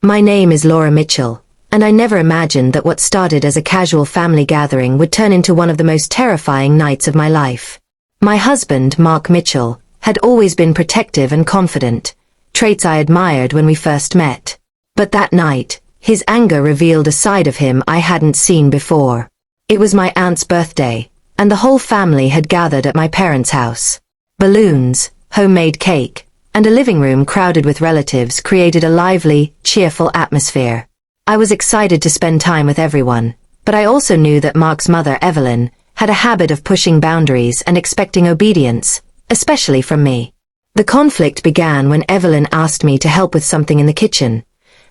My name is Laura Mitchell, and I never imagined that what started as a casual family gathering would turn into one of the most terrifying nights of my life. My husband, Mark Mitchell, had always been protective and confident, traits I admired when we first met. But that night, his anger revealed a side of him I hadn't seen before. It was my aunt's birthday, and the whole family had gathered at my parents' house. Balloons, homemade cake, and a living room crowded with relatives created a lively, cheerful atmosphere. I was excited to spend time with everyone, but I also knew that Mark's mother, Evelyn, had a habit of pushing boundaries and expecting obedience, especially from me. The conflict began when Evelyn asked me to help with something in the kitchen,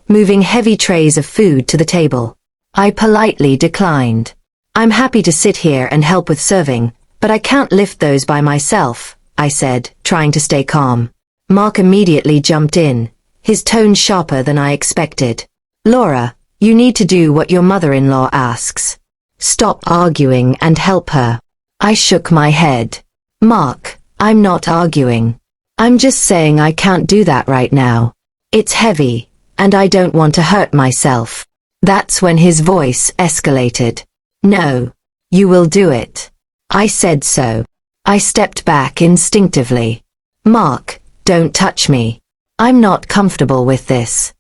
moving heavy trays of food to the table. I politely declined. "I'm happy to sit here and help with serving, but I can't lift those by myself," I said, trying to stay calm. Mark immediately jumped in, his tone sharper than I expected. "Laura, you need to do what your mother-in-law asks. Stop arguing and help her." I shook my head. "Mark, I'm not arguing. I'm just saying I can't do that right now. It's heavy, and I don't want to hurt myself." That's when his voice escalated. "No, you will do it." I said so. I stepped back instinctively. "Mark, don't touch me. I'm not comfortable with this."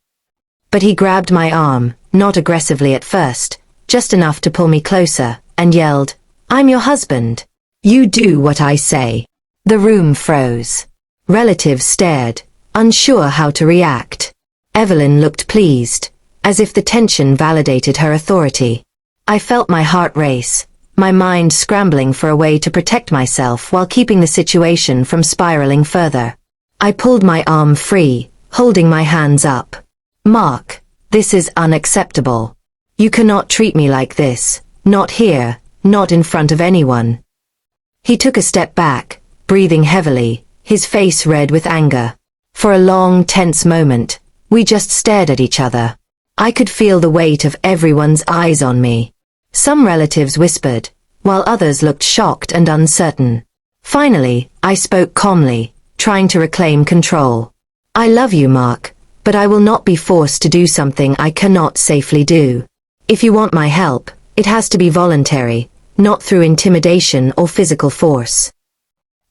But he grabbed my arm, not aggressively at first, just enough to pull me closer, and yelled, "I'm your husband. You do what I say." The room froze. Relatives stared, unsure how to react. Evelyn looked pleased, as if the tension validated her authority. I felt my heart race, my mind scrambling for a way to protect myself while keeping the situation from spiraling further. I pulled my arm free, holding my hands up. "Mark, this is unacceptable. You cannot treat me like this, not here, not in front of anyone." He took a step back, breathing heavily, his face red with anger. For a long, tense moment, we just stared at each other. I could feel the weight of everyone's eyes on me. Some relatives whispered, while others looked shocked and uncertain. Finally, I spoke calmly, trying to reclaim control. "I love you, Mark, but I will not be forced to do something I cannot safely do. If you want my help, it has to be voluntary, not through intimidation or physical force."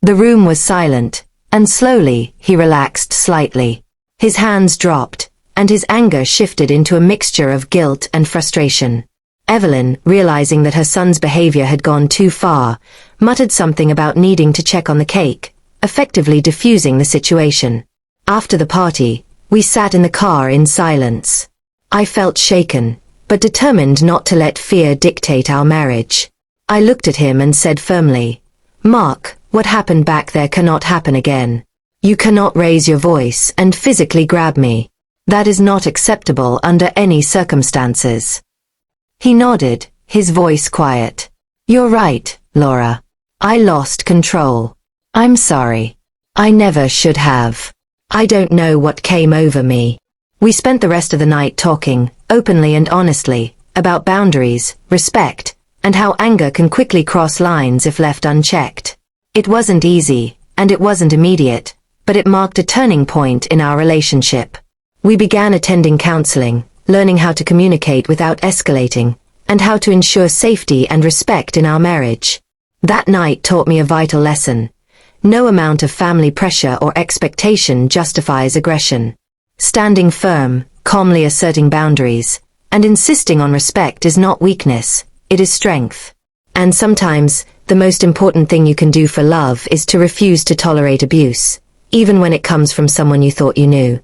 The room was silent, and slowly he relaxed slightly. His hands dropped, and his anger shifted into a mixture of guilt and frustration. Evelyn, realizing that her son's behavior had gone too far, muttered something about needing to check on the cake, effectively diffusing the situation. After the party, we sat in the car in silence. I felt shaken, but determined not to let fear dictate our marriage. I looked at him and said firmly, "Mark, what happened back there cannot happen again. You cannot raise your voice and physically grab me. That is not acceptable under any circumstances." He nodded, his voice quiet. "You're right, Laura. I lost control. I'm sorry. I never should have. I don't know what came over me." We spent the rest of the night talking, openly and honestly, about boundaries, respect, and how anger can quickly cross lines if left unchecked. It wasn't easy, and it wasn't immediate, but it marked a turning point in our relationship. We began attending counseling, learning how to communicate without escalating, and how to ensure safety and respect in our marriage. That night taught me a vital lesson. No amount of family pressure or expectation justifies aggression. Standing firm, calmly asserting boundaries, and insisting on respect is not weakness, it is strength. And sometimes, the most important thing you can do for love is to refuse to tolerate abuse, even when it comes from someone you thought you knew.